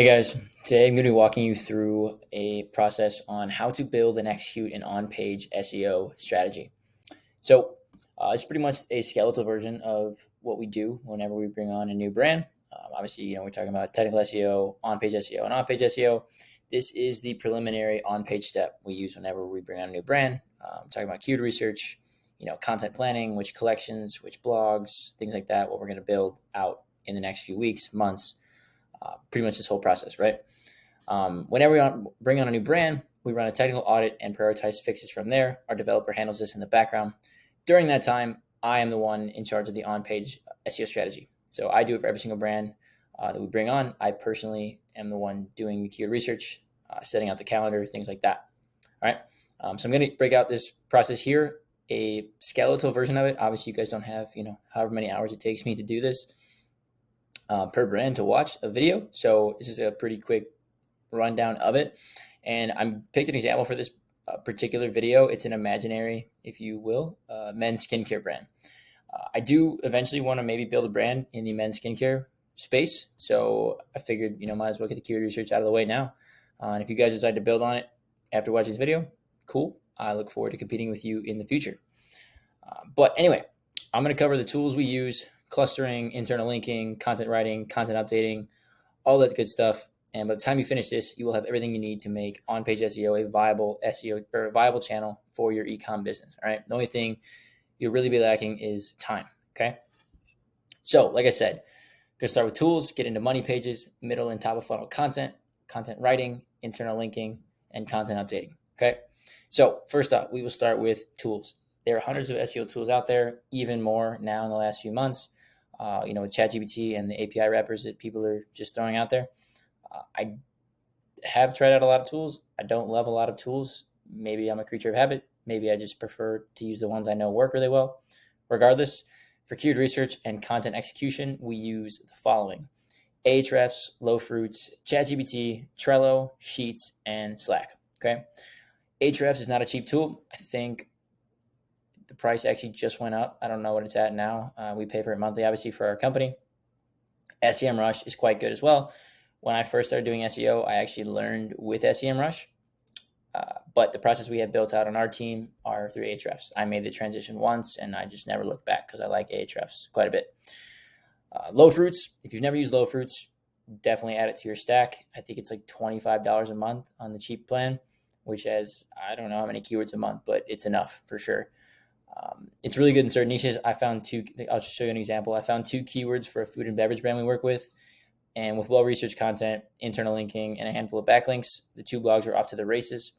Hey guys, today I'm going to be walking you through a process on how to build and execute an on-page SEO strategy. It's pretty much a skeletal version of what we do whenever we bring on a new brand. Obviously, we're talking about technical SEO, on-page SEO, and off-page SEO. This is the preliminary on-page step we use whenever we bring on a new brand. Talking about keyword research, content planning, which collections, which blogs, things like that, what we're going to build out in the next few weeks, months. Pretty much this whole process, right? Whenever we bring on a new brand, we run a technical audit and prioritize fixes from there. Our developer handles this in the background. During that time, I am the one in charge of the on-page SEO strategy. So I do it for every single brand that we bring on. I personally am the one doing the keyword research, setting out the calendar, things like that. All right. So I'm going to break out this process here, a skeletal version of it. Obviously, you guys don't have, however many hours it takes me to do this per brand to watch a video. So this is a pretty quick rundown of it. And I picked an example for this particular video. It's an imaginary, if you will, men's skincare brand. I do eventually want to maybe build a brand in the men's skincare space. So I figured, might as well get the keyword research out of the way now. And if you guys decide to build on it after watching this video, cool. I look forward to competing with you in the future. But anyway, I'm going to cover the tools we use, clustering, internal linking, content writing, content updating, all that good stuff. And by the time you finish this, you will have everything you need to make on-page SEO a viable SEO or a viable channel for your e-com business. All right. The only thing you'll really be lacking is time. Okay. So like I said, going to start with tools, get into money pages, middle and top of funnel content, content writing, internal linking, and content updating. Okay. So first up, we will start with tools. There are hundreds of SEO tools out there, even more now in the last few months. With ChatGPT and the API wrappers that people are just throwing out there. I have tried out a lot of tools. I don't love a lot of tools. Maybe I'm a creature of habit. Maybe I just prefer to use the ones I know work really well. Regardless, for keyword research and content execution, we use the following: Ahrefs, Lowfruits, ChatGPT, Trello, Sheets, and Slack. Okay. Ahrefs is not a cheap tool. I think the price actually just went up. I don't know what it's at now. We pay for it monthly, obviously, for our company. SEMrush is quite good as well. When I first started doing SEO, I actually learned with SEMrush. But the process we have built out on our team are through Ahrefs. I made the transition once, and I just never looked back because I like Ahrefs quite a bit. Lowfruits, if you've never used Lowfruits, definitely add it to your stack. I think it's like $25 a month on the cheap plan, which has, I don't know how many keywords a month, but it's enough for sure. It's really good in certain niches. I'll just show you an example. I found 2 keywords for a food and beverage brand we work with. And with well-researched content, internal linking, and a handful of backlinks, the 2 blogs were off to the races.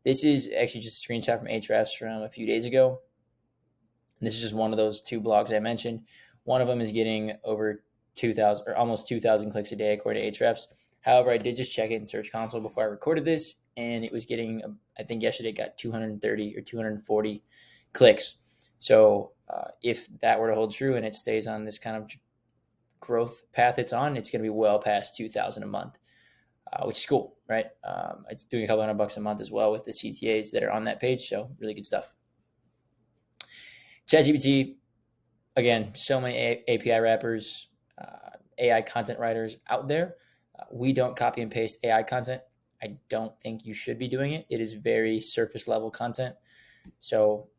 This is actually just a screenshot from Ahrefs from a few days ago. And this is just one of those 2 blogs I mentioned. One of them is getting over 2,000 or almost 2,000 clicks a day according to Ahrefs. However, I did just check it in Search Console before I recorded this, and it was getting, I think yesterday it got 230 or 240 clicks. So if that were to hold true and it stays on this kind of growth path it's on, it's going to be well past 2,000 a month, which is cool, right? It's doing a couple $100 a month as well with the CTAs that are on that page. So really good stuff. ChatGPT, again, so many API wrappers, AI content writers out there. We don't copy and paste AI content. I don't think you should be doing it. It is very surface level content. So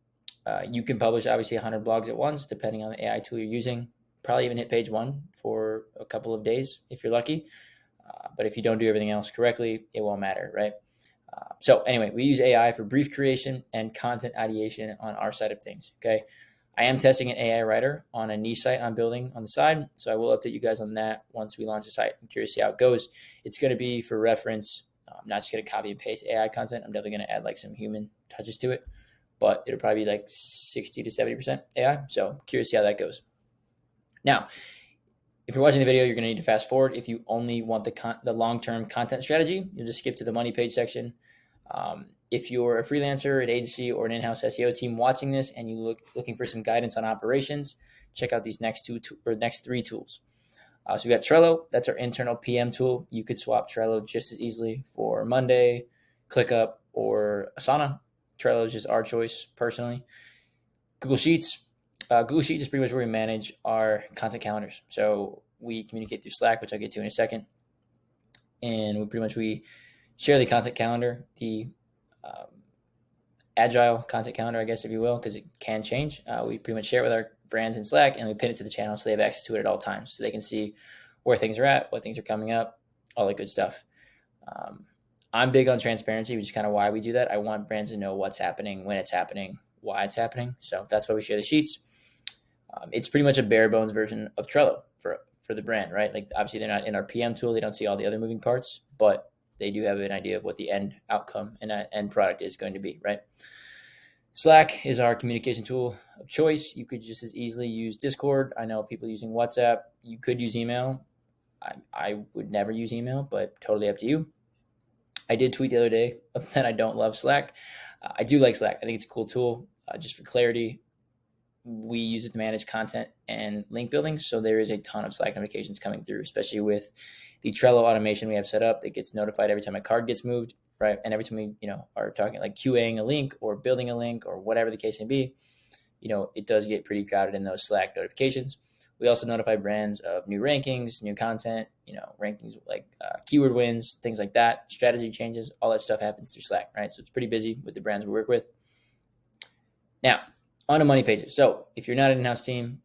you can publish obviously 100 blogs at once, depending on the AI tool you're using. Probably even hit page 1 for a couple of days if you're lucky. But if you don't do everything else correctly, it won't matter, right? So anyway, we use AI for brief creation and content ideation on our side of things, okay? I am testing an AI writer on a niche site I'm building on the side, so I will update you guys on that once we launch the site. I'm curious to see how it goes. It's going to be for reference. I'm not just going to copy and paste AI content. I'm definitely going to add like some human touches to it, but it'll probably be like 60 to 70% AI. So curious to see how that goes. Now, if you're watching the video, you're going to need to fast forward. If you only want the long-term content strategy, you'll just skip to the money page section. If you're a freelancer, an agency, or an in-house SEO team watching this and you looking for some guidance on operations, check out these next 3 tools. So we got Trello. That's our internal PM tool. You could swap Trello just as easily for Monday, ClickUp, or Asana. Trello is just our choice personally. Google Sheets. Google Sheets is pretty much where we manage our content calendars. So we communicate through Slack, which I'll get to in a second. and we share the content calendar, the agile content calendar, I guess, if you will, because it can change. We pretty much share it with our brands in Slack, and we pin it to the channel so they have access to it at all times, so they can see where things are at, what things are coming up, all that good stuff. I'm big on transparency, which is kind of why we do that. I want brands to know what's happening, when it's happening, why it's happening. So that's why we share the sheets. It's pretty much a bare bones version of Trello for the brand, right? Like, obviously they're not in our PM tool. They don't see all the other moving parts, but they do have an idea of what the end outcome and that end product is going to be, right? Slack is our communication tool of choice. You could just as easily use Discord. I know people using WhatsApp. You could use email. I would never use email, but totally up to you. I did tweet the other day that I don't love Slack. I do like Slack. I think it's a cool tool. Just for clarity, we use it to manage content and link building. So there is a ton of Slack notifications coming through, especially with the Trello automation we have set up that gets notified every time a card gets moved, right? And every time we, are talking like QAing a link or building a link or whatever the case may be, it does get pretty crowded in those Slack notifications. We also notify brands of new rankings, new content, rankings like keyword wins, things like that, strategy changes, all that stuff happens through Slack, right? So it's pretty busy with the brands we work with. Now, on to money pages. So if you're not an in-house team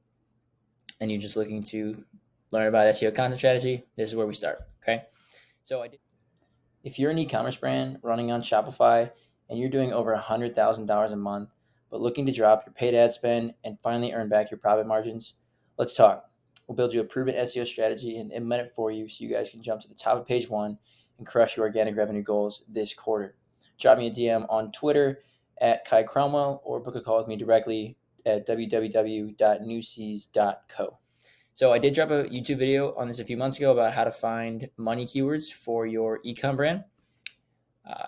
and you're just looking to learn about SEO content strategy, this is where we start, okay? So if you're an e-commerce brand running on Shopify and you're doing over $100,000 a month, but looking to drop your paid ad spend and finally earn back your profit margins, let's talk. We'll build you a proven SEO strategy and implement it for you so you guys can jump to the top of page one and crush your organic revenue goals this quarter. Drop me a DM on Twitter at Cromwell or book a call with me directly at www.𝐦𝐨𝐬𝐞. So I did drop a YouTube video on this a few months ago about how to find money keywords for your e-com brand.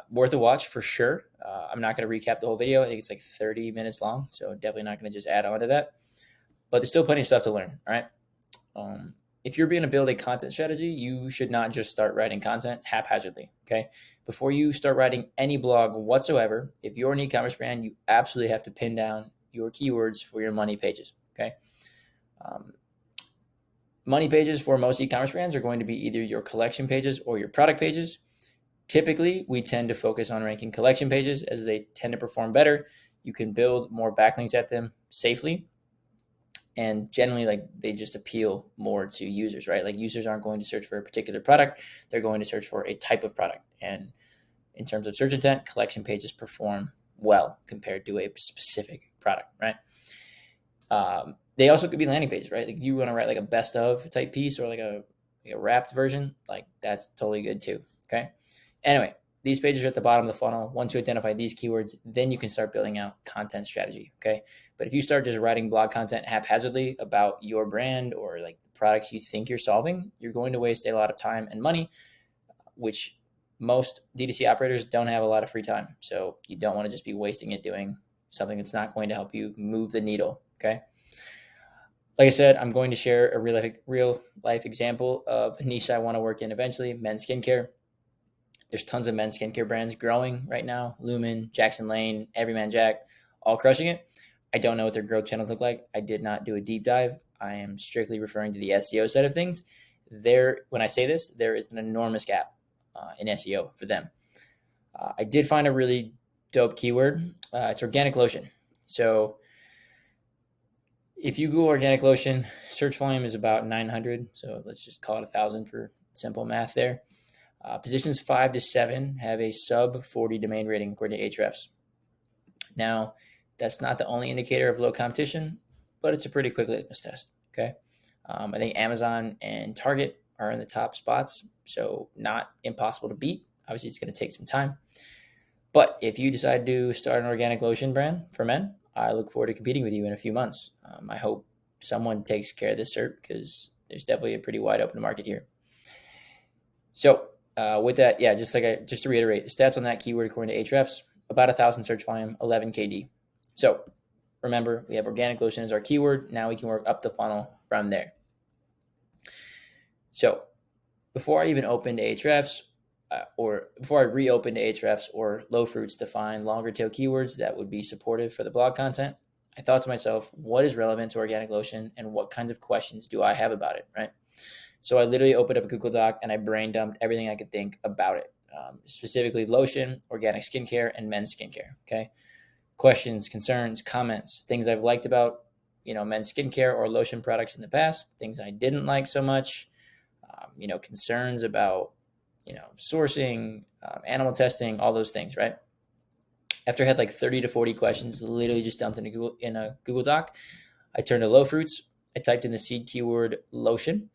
Worth a watch for sure. I'm not going to recap the whole video. I think it's like 30 minutes long, so definitely not going to just add on to that. But there's still plenty of stuff to learn, all right? If you're going to build a content strategy, you should not just start writing content haphazardly, okay? Before you start writing any blog whatsoever, if you're an e-commerce brand, you absolutely have to pin down your keywords for your money pages, okay? Money pages for most e-commerce brands are going to be either your collection pages or your product pages. Typically, we tend to focus on ranking collection pages as they tend to perform better. You can build more backlinks at them safely. And generally, like, they just appeal more to users, right? Like, users aren't going to search for a particular product. They're going to search for a type of product. And in terms of search intent, collection pages perform well compared to a specific product, right? They also could be landing pages, right? Like, you want to write like a best of type piece or like a wrapped version, like that's totally good too, okay? Anyway, these pages are at the bottom of the funnel. Once you identify these keywords, then you can start building out content strategy, okay? But if you start just writing blog content haphazardly about your brand or like the products you think you're solving, you're going to waste a lot of time and money, which most D2C operators don't have a lot of free time. So you don't want to just be wasting it doing something that's not going to help you move the needle, okay? Like I said, I'm going to share a real life example of a niche I want to work in eventually, men's skincare. There's tons of men's skincare brands growing right now. Lumen, Jackson Lane, Everyman Jack, all crushing it. I don't know what their growth channels look like. I did not do a deep dive. I am strictly referring to the SEO side of things. When I say this, there is an enormous gap in SEO for them. I did find a really dope keyword. It's organic lotion. So if you Google organic lotion, search volume is about 900. So let's just call it 1,000 for simple math there. Positions 5 to 7 have a sub 40 domain rating according to Ahrefs. Now, that's not the only indicator of low competition, but it's a pretty quick litmus test, okay? I think Amazon and Target are in the top spots, so not impossible to beat. Obviously, it's going to take some time. But if you decide to start an organic lotion brand for men, I look forward to competing with you in a few months. I hope someone takes care of this cert because there's definitely a pretty wide open market here. So with that, yeah, just to reiterate, the stats on that keyword according to Ahrefs, about 1,000 search volume, 11 KD. So remember, we have organic lotion as our keyword. Now we can work up the funnel from there. So before I even opened Ahrefs, or before I reopened Ahrefs or Low Fruits to find longer tail keywords that would be supportive for the blog content, I thought to myself, what is relevant to organic lotion and what kinds of questions do I have about it, right? So I literally opened up a Google Doc and I brain dumped everything I could think about it, specifically lotion, organic skincare, and men's skincare. Okay. Questions, concerns, comments, things I've liked about, men's skincare or lotion products in the past, things I didn't like so much, concerns about, sourcing, animal testing, all those things, right? After I had like 30 to 40 questions, literally just dumped in a Google Doc, I turned to low fruits. I typed in the seed keyword lotion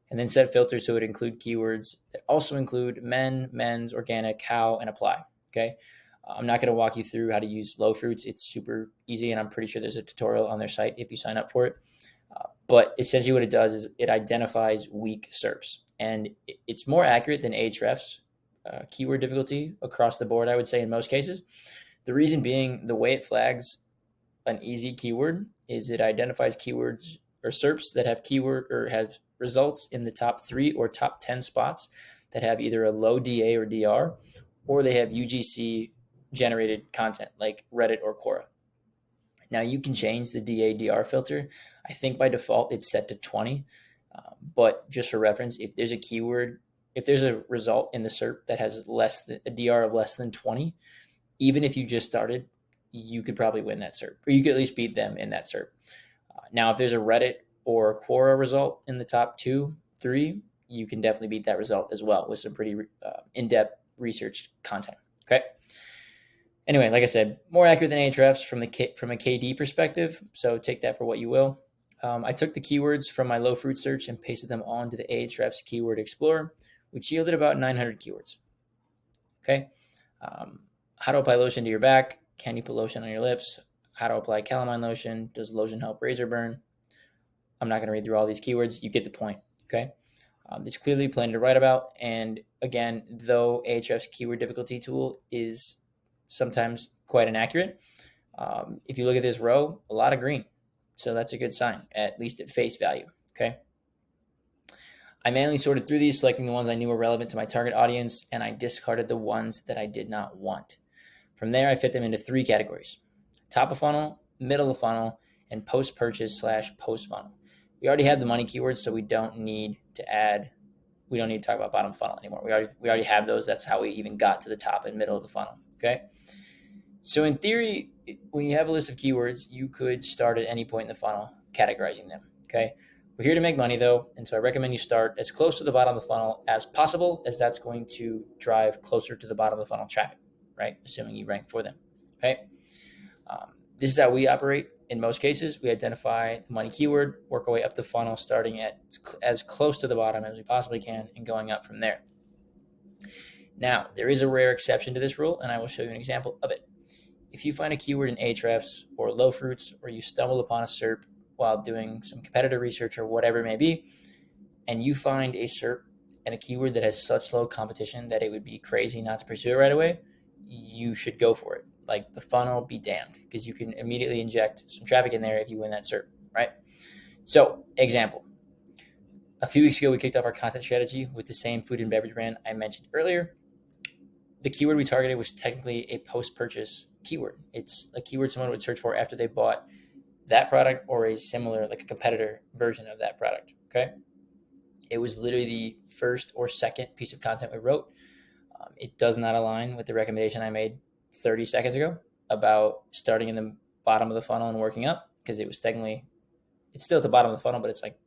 and then set filters so it would include keywords that also include men, men's, organic, how, and apply. Okay. I'm not going to walk you through how to use low fruits. It's super easy, and I'm pretty sure there's a tutorial on their site if you sign up for it. But essentially what it does is it identifies weak SERPs, and it's more accurate than Ahrefs keyword difficulty across the board, I would say, in most cases. The reason being, the way it flags an easy keyword is it identifies keywords or SERPs that have keyword or have results in the top 3 or top 10 spots that have either a low DA or DR, or they have UGC generated content like Reddit or Quora. Now you can change the DA DR filter. I think by default it's set to 20, but just for reference, if there's a result in the SERP that has a DR of less than 20, even if you just started, you could probably win that SERP, or you could at least beat them in that SERP. Now, if there's a Reddit or a Quora result in the top 2, 3, you can definitely beat that result as well with some pretty in-depth research content. Okay. Anyway, like I said, more accurate than Ahrefs from a KD perspective. So take that for what you will. I took the keywords from my low fruit search and pasted them onto the Ahrefs Keyword Explorer, which yielded about 900 keywords. Okay. How to apply lotion to your back? Can you put lotion on your lips? How to apply calamine lotion? Does lotion help razor burn? I'm not going to read through all these keywords. You get the point. Okay. There's clearly plenty to write about. And again, though Ahrefs keyword difficulty tool is sometimes quite inaccurate, if you look at this row, a lot of green. So that's a good sign, at least at face value. Okay. I manually sorted through these, selecting the ones I knew were relevant to my target audience, and I discarded the ones that I did not want. From there, I fit them into 3 categories: top of funnel, middle of funnel, and post-purchase / post-funnel. We already have the money keywords, so we don't need to talk about bottom funnel anymore. We already have those. That's how we even got to the top and middle of the funnel. Okay. So in theory, when you have a list of keywords, you could start at any point in the funnel categorizing them. Okay. We're here to make money though, and so I recommend you start as close to the bottom of the funnel as possible, as that's going to drive closer to the bottom of the funnel traffic, right? Assuming you rank for them. Okay. This is how we operate. In most cases, we identify the money keyword, work our way up the funnel, starting at as close to the bottom as we possibly can and going up from there. Now, there is a rare exception to this rule, and I will show you an example of it. If you find a keyword in Ahrefs or low fruits, or you stumble upon a SERP while doing some competitor research or whatever it may be, and you find a SERP and a keyword that has such low competition that it would be crazy not to pursue it right away, you should go for it. Like, the funnel be damned, because you can immediately inject some traffic in there if you win that SERP, right? So, example. A few weeks ago, we kicked off our content strategy with the same food and beverage brand I mentioned earlier. The keyword we targeted was technically a post-purchase keyword. It's a keyword someone would search for after they bought that product or a similar, like a competitor version of that product, okay? It was literally the first or second piece of content we wrote. It does not align with the recommendation I made 30 seconds ago about starting in the bottom of the funnel and working up, because it's still at the bottom of the funnel, but it's like,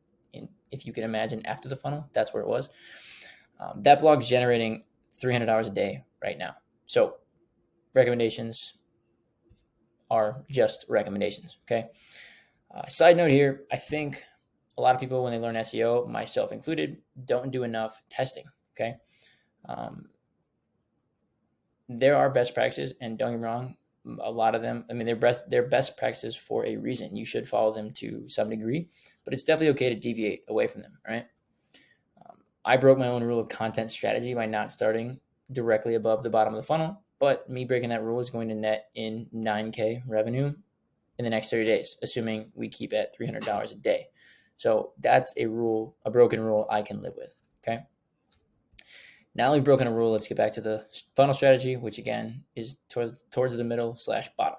if you can imagine after the funnel, that's where it was. That blog's generating $300 a day right now. So recommendations are just recommendations, okay? Side note here, I think a lot of people, when they learn SEO, myself included, don't do enough testing, okay? There are best practices, and don't get me wrong, a lot of them, they're best practices for a reason. You should follow them to some degree, but it's definitely okay to deviate away from them, right? I broke my own rule of content strategy by not starting directly above the bottom of the funnel, but me breaking that rule is going to net in $9K revenue in the next 30 days, assuming we keep at $300 a day. So that's a broken rule I can live with, okay? Now we've broken a rule, let's get back to the funnel strategy, which again is towards the middle / bottom.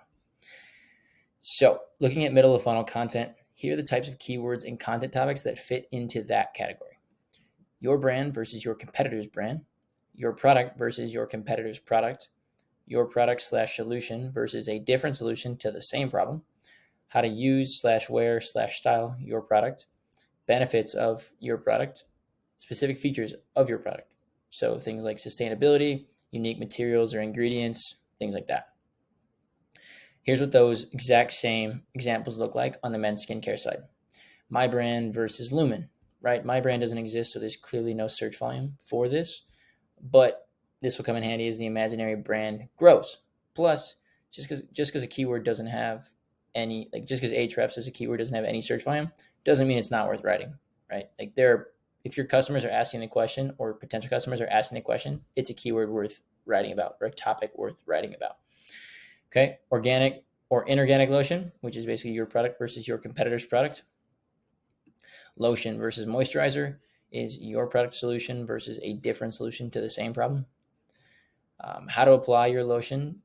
So looking at middle of funnel content, here are the types of keywords and content topics that fit into that category. your brand versus your competitor's brand, your product versus your competitor's product, your product/solution versus a different solution to the same problem, how to use/wear/style your product, benefits of your product, specific features of your product. So things like sustainability, unique materials or ingredients, things like that. Here's what those exact same examples look like on the men's skincare side. My brand versus Lumen, right? My brand doesn't exist, so there's clearly no search volume for this, but this will come in handy as the imaginary brand grows. Plus, just because a keyword doesn't have any, like just because Ahrefs as a keyword doesn't have any search volume, doesn't mean it's not worth writing, right? Like if your customers are asking the question or potential customers are asking the question, it's a keyword worth writing about or a topic worth writing about. Okay, organic or inorganic lotion, which is basically your product versus your competitor's product. Lotion versus moisturizer is your product solution versus a different solution to the same problem. How to apply lotion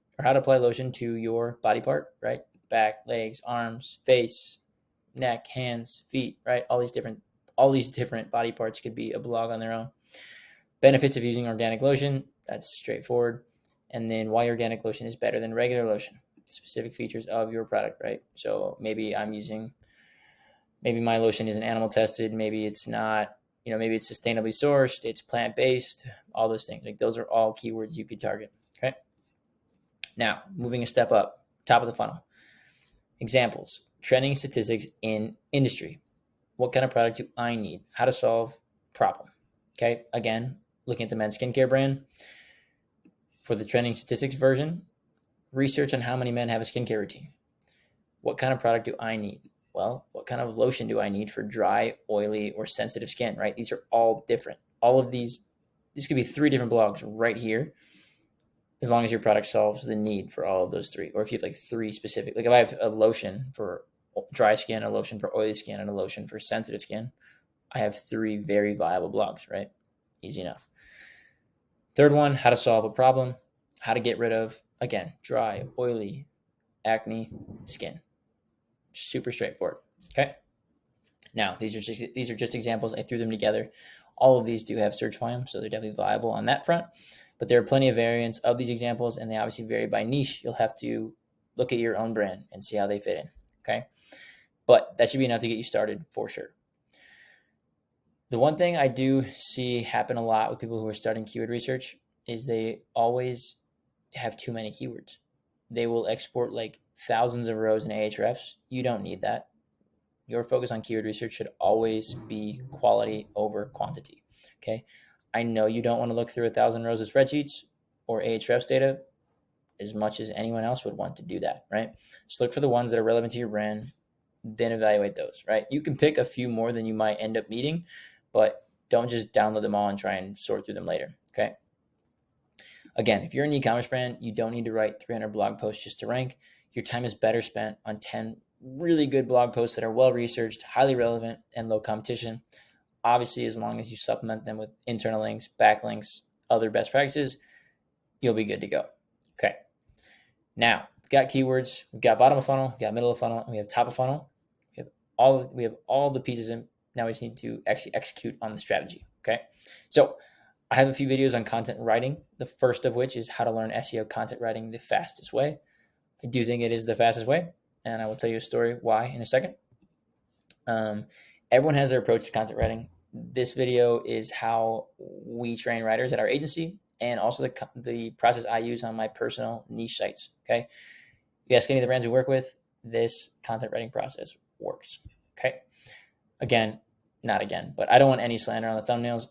to your body part, right? Back, legs, arms, face, neck, hands, feet, right? All these different body parts could be a blog on their own. Benefits of using organic lotion, that's straightforward. And then why organic lotion is better than regular lotion. Specific features of your product, right? So maybe my lotion isn't animal tested. Maybe it's not, maybe it's sustainably sourced. It's plant-based, all those things. Like those are all keywords you could target. Okay. Now, moving a step up, top of the funnel. Examples, trending statistics in industry. What kind of product do I need? How to solve problem. Okay. Again, looking at the men's skincare brand. For the trending statistics version, research on how many men have a skincare routine. What kind of product do I need? Well, what kind of lotion do I need for dry, oily, or sensitive skin, right? These are all different. All of these could be 3 different blogs right here, as long as your product solves the need for all of those 3. Or if you have like 3 specific, like if I have a lotion for dry skin, a lotion for oily skin, and a lotion for sensitive skin, I have 3 very viable blogs, right? Easy enough. Third one, how to solve a problem, how to get rid of, again, dry, oily, acne, skin. Super straightforward. Okay. Now, these are just examples. I threw them together. All of these do have search volume, so they're definitely viable on that front. But there are plenty of variants of these examples, and they obviously vary by niche. You'll have to look at your own brand and see how they fit in. Okay. But that should be enough to get you started for sure. The one thing I do see happen a lot with people who are starting keyword research is they always have too many keywords. They will export like thousands of rows in Ahrefs. You don't need that. Your focus on keyword research should always be quality over quantity. Okay. I know you don't want to look through 1,000 rows of spreadsheets or Ahrefs data as much as anyone else would want to do that, right? Just look for the ones that are relevant to your brand, then evaluate those, right? You can pick a few more than you might end up needing, but don't just download them all and try and sort through them later. Okay. Again, if you're an e-commerce brand, you don't need to write 300 blog posts just to rank. Your time is better spent on 10 really good blog posts that are well-researched, highly relevant, and low competition. Obviously, as long as you supplement them with internal links, backlinks, other best practices, you'll be good to go. Okay. Now, we've got keywords, we've got bottom of funnel, we've got middle of funnel, and we have top of funnel. We have all the pieces in. Now we just need to actually execute on the strategy. Okay. So I have a few videos on content writing. The first of which is how to learn SEO content writing the fastest way. I do think it is the fastest way, and I will tell you a story why in a second. Everyone has their approach to content writing. This video is how we train writers at our agency, and also the process I use on my personal niche sites. Okay. You ask any of the brands we work with, this content writing process works. Okay. But I don't want any slander on the thumbnails.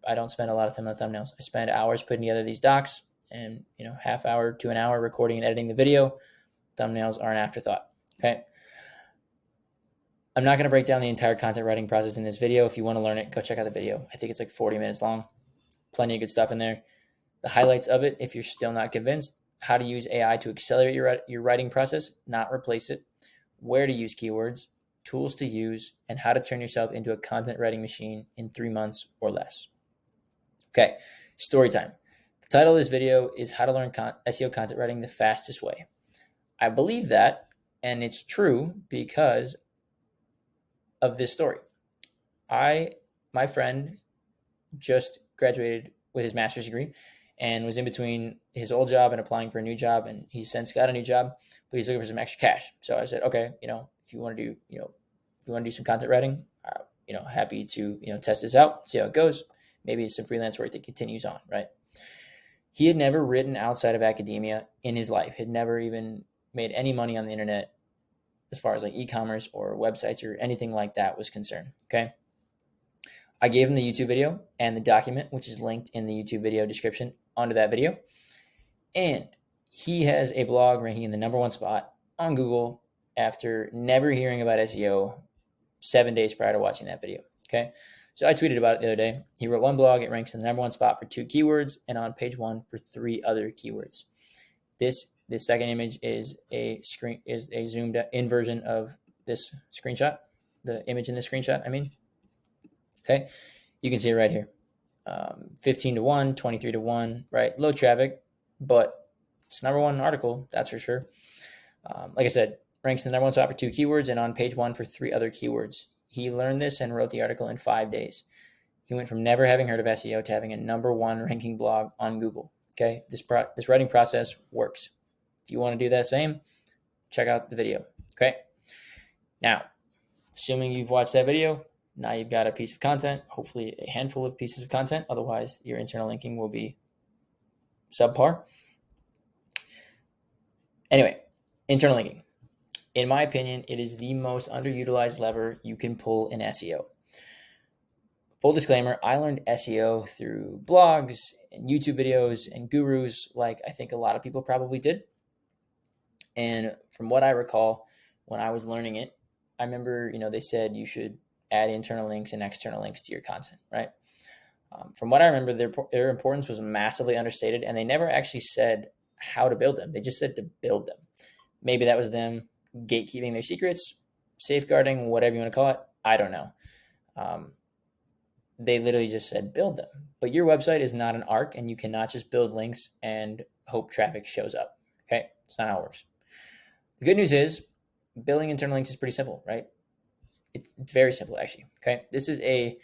I don't spend a lot of time on the thumbnails. I spend hours putting together these docs and, half hour to an hour recording and editing the video. Thumbnails are an afterthought. Okay. I'm not going to break down the entire content writing process in this video. If you want to learn it, go check out the video. I think it's like 40 minutes long. Plenty of good stuff in there. The highlights of it, if you're still not convinced, how to use AI to accelerate your writing process, not replace it, where to use keywords, tools to use, and how to turn yourself into a content writing machine in 3 months or less. Okay, story time. The title of this video is How to Learn SEO Content Writing the Fastest Way. I believe that, and it's true because of this story. I my friend just graduated with his master's degree and was in between his old job and applying for a new job. And he's since got a new job, but he's looking for some extra cash. So I said, okay, if you want to do, if you want to do some content writing, happy to, test this out, see how it goes. Maybe it's some freelance work that continues on, right? He had never written outside of academia in his life, had never even made any money on the internet as far as like e-commerce or websites or anything like that was concerned. Okay. I gave him the YouTube video and the document, which is linked in the YouTube video description onto that video. And he has a blog ranking in the #1 spot on Google after never hearing about SEO 7 days prior to watching that video. Okay. So I tweeted about it the other day. He wrote one blog. It ranks in the #1 spot for 2 keywords and on page 1 for 3 other keywords. This second image is a zoomed in version of this screenshot, the image in this screenshot, I mean. Okay, you can see it right here. 15 to 1, 23 to 1, right? Low traffic, but it's #1 article, that's for sure. Like I said, ranks in the #1 spot for 2 keywords and on page 1 for 3 other keywords. He learned this and wrote the article in 5 days. He went from never having heard of SEO to having a #1 ranking blog on Google. Okay, this writing process works. If you want to do that same, check out the video. Okay, now, assuming you've watched that video, now you've got a piece of content, hopefully a handful of pieces of content. Otherwise, your internal linking will be subpar. Anyway, internal linking. In my opinion, it is the most underutilized lever you can pull in SEO. Full disclaimer, I learned SEO through blogs and YouTube videos and gurus like I think a lot of people probably did. And from what I recall, when I was learning it, I remember, they said you should add internal links and external links to your content, right? From what I remember, their importance was massively understated, and they never actually said how to build them. They just said to build them. Maybe that was them gatekeeping their secrets, safeguarding, whatever you want to call it. I don't know. They literally just said build them. But your website is not an arc, and you cannot just build links and hope traffic shows up. Okay? It's not how it works. The good news is building internal links is pretty simple, right? It's very simple, actually. Okay? This is a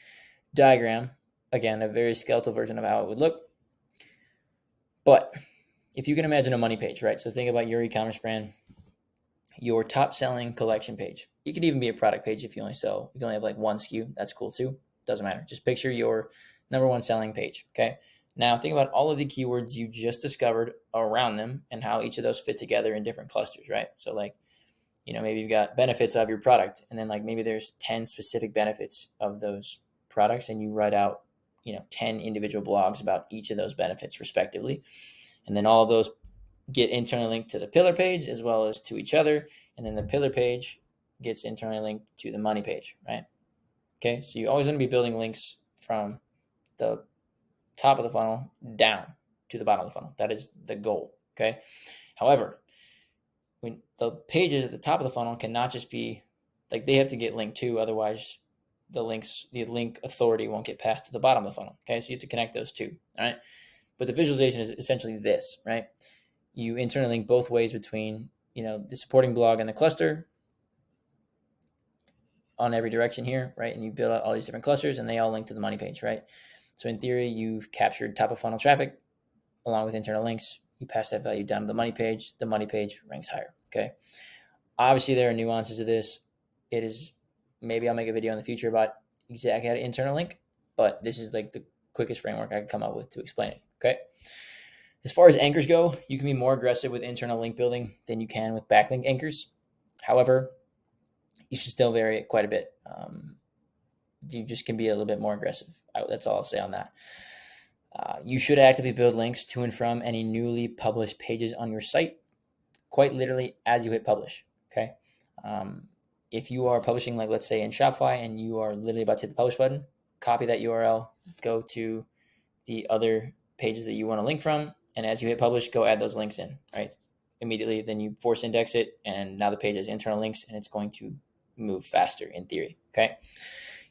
diagram, again, a very skeletal version of how it would look. But if you can imagine a money page, right? So think about your e-commerce brand, your top selling collection page. It could even be a product page if you only have like 1 SKU. That's cool too. Doesn't matter. Just picture your #1 selling page. Okay. Now think about all of the keywords you just discovered around them and how each of those fit together in different clusters, right? So like, maybe you've got benefits of your product, and then like maybe there's 10 specific benefits of those products, and you write out, 10 individual blogs about each of those benefits respectively. And then all of those get internally linked to the pillar page as well as to each other. And then the pillar page gets internally linked to the money page, right? Okay, so you always want to be building links from the top of the funnel down to the bottom of the funnel. That is the goal, okay? However, when the pages at the top of the funnel cannot just be, like they have to get linked too, otherwise the link authority won't get passed to the bottom of the funnel, okay? So you have to connect those two, all right? But the visualization is essentially this, right? You internally link both ways between, the supporting blog and the cluster on every direction here, right? And you build out all these different clusters and they all link to the money page, right? So in theory, you've captured top of funnel traffic along with internal links. You pass that value down to the money page ranks higher, okay? Obviously, there are nuances to this. Maybe I'll make a video in the future about exactly how to internal link, but this is like the quickest framework I could come up with to explain it, okay? As far as anchors go, you can be more aggressive with internal link building than you can with backlink anchors. However, you should still vary it quite a bit. You just can be a little bit more aggressive. That's all I'll say on that. You should actively build links to and from any newly published pages on your site, quite literally as you hit publish, okay? If you are publishing, like let's say in Shopify, and you are literally about to hit the publish button, copy that URL, go to the other pages that you want to link from, and as you hit publish, go add those links in, right? Immediately, then you force index it, and now the page has internal links, and it's going to move faster in theory, okay?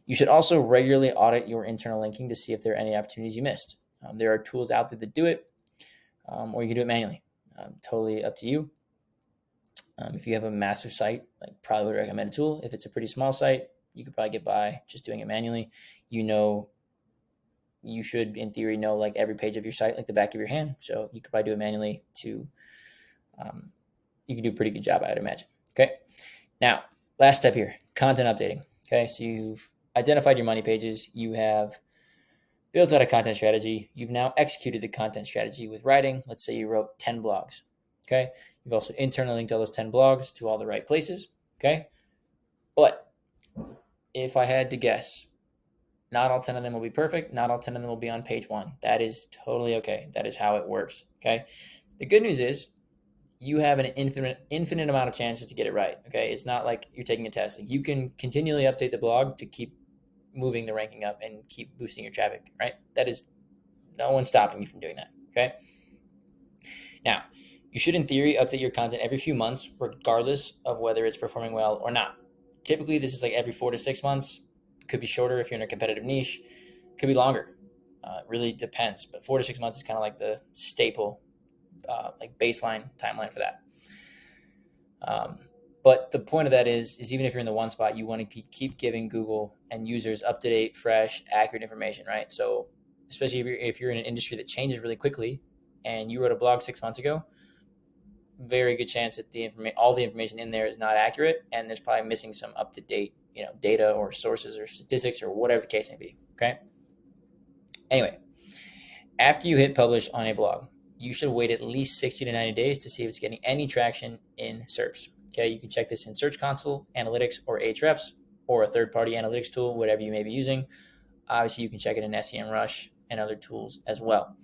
You should also regularly audit your internal linking to see if there are any opportunities you missed. There are tools out there that do it, or you can do it manually. Totally up to you. If you have a massive site, I probably would recommend a tool. If it's a pretty small site, you could probably get by just doing it manually. You should, in theory, know like every page of your site like the back of your hand. So you could probably do it manually you can do a pretty good job, I would imagine. Okay. Now, last step here, content updating. Okay. So you've identified your money pages. You have built out a content strategy. You've now executed the content strategy with writing. Let's say you wrote 10 blogs. Okay. You've also internally linked all those 10 blogs to all the right places. Okay. But if I had to guess, not all 10 of them will be perfect. Not all 10 of them will be on page 1. That is totally okay. That is how it works. Okay. The good news is you have an infinite amount of chances to get it right. Okay. It's not like you're taking a test. Like you can continually update the blog to keep moving the ranking up and keep boosting your traffic, right? That is, no one's stopping you from doing that. Okay. Now, you should, in theory, update your content every few months, regardless of whether it's performing well or not. Typically, this is like every 4 to 6 months. Could be shorter if you're in a competitive niche. Could be longer. It really depends. But 4 to 6 months is kind of like the staple, like baseline timeline for that. But the point of that is even if you're in the one spot, you want to keep giving Google and users up-to-date, fresh, accurate information, right? So especially if you're in an industry that changes really quickly and you wrote a blog 6 months ago, very good chance that all the information in there is not accurate, and there's probably missing some up-to-date, data or sources or statistics or whatever the case may be. Okay. Anyway, after you hit publish on a blog, you should wait at least 60 to 90 days to see if it's getting any traction in SERPs. Okay. You can check this in Search Console, Analytics, or Ahrefs, or a third-party analytics tool, whatever you may be using. Obviously, you can check it in SEMrush and other tools as well.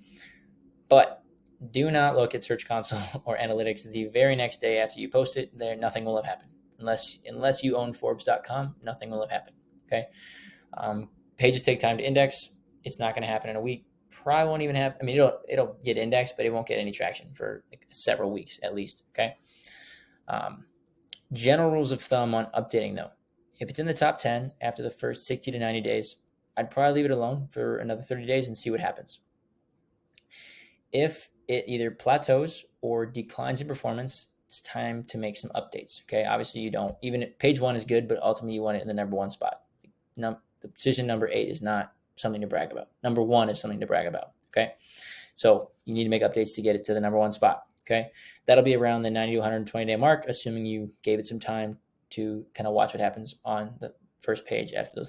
But do not look at Search Console or Analytics the very next day after you post it. There, nothing will have happened. Unless you own Forbes.com, nothing will have happened. Okay. Pages take time to index. It's not going to happen in a week. Probably won't even happen. I mean, it'll get indexed, but it won't get any traction for like several weeks at least. Okay. General rules of thumb on updating though. If it's in the top 10 after the first 60 to 90 days, I'd probably leave it alone for another 30 days and see what happens. If it either plateaus or declines in performance, it's time to make some updates. Okay. Obviously you don't, even page 1 is good, but ultimately you want it in the number 1 spot. The position number 8 is not something to brag about. Number 1 is something to brag about. Okay. So you need to make updates to get it to the number 1 spot. Okay. That'll be around the 90 to 120 day mark, assuming you gave it some time to kind of watch what happens on the first page after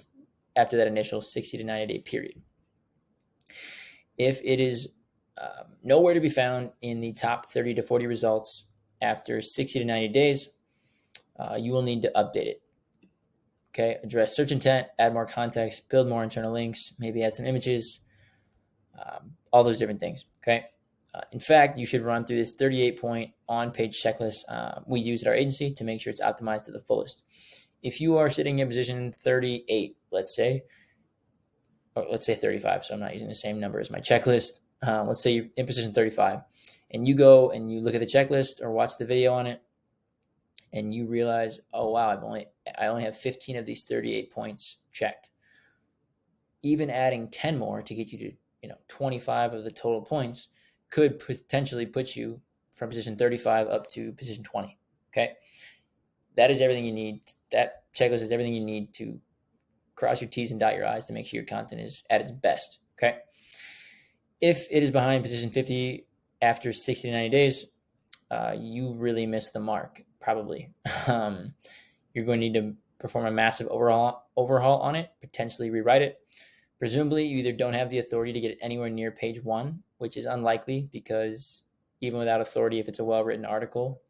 that initial 60 to 90 day period. If it is nowhere to be found in the top 30 to 40 results after 60 to 90 days, you will need to update it. Okay, address search intent, add more context, build more internal links, maybe add some images, all those different things. Okay. In fact, you should run through this 38-point on-page checklist we use at our agency to make sure it's optimized to the fullest. If you are sitting in position 38, let's say 35, so I'm not using the same number as my checklist. Let's say you're in position 35 and you go and you look at the checklist or watch the video on it and you realize, oh wow, I only have 15 of these 38 points checked. Even adding 10 more to get you to 25 of the total points could potentially put you from position 35 up to position 20. Okay. That is everything you need. That checklist is everything you need to cross your T's and dot your I's to make sure your content is at its best. Okay. If it is behind position 50 after 60 to 90 days, you really missed the mark, probably. You're going to need to perform a massive overhaul on it, potentially rewrite it. Presumably, you either don't have the authority to get it anywhere near page 1, which is unlikely because even without authority, if it's a well-written article,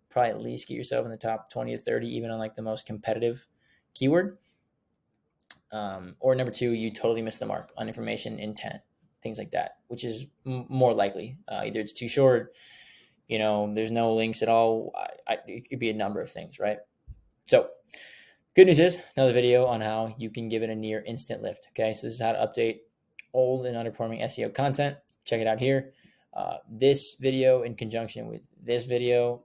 probably at least get yourself in the top 20 to 30, even on like the most competitive keyword. Or number 2, you totally missed the mark on information, intent, things like that, which is more likely. Either it's too short, there's no links at all. It could be a number of things, right? So good news is another video on how you can give it a near instant lift. Okay, so this is how to update old and underperforming SEO content. Check it out here. This video in conjunction with this video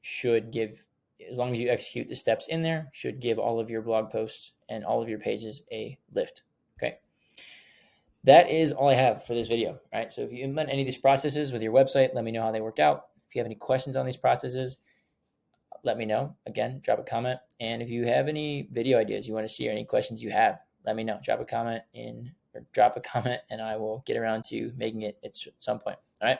should give, as long as you execute the steps in there, should give all of your blog posts and all of your pages a lift. Okay. That is all I have for this video. Right. So if you implement any of these processes with your website, let me know how they worked out. If you have any questions on these processes, let me know. Again, drop a comment. And if you have any video ideas you want to see or any questions you have, let me know. Drop a comment and I will get around to making it at some point. All right.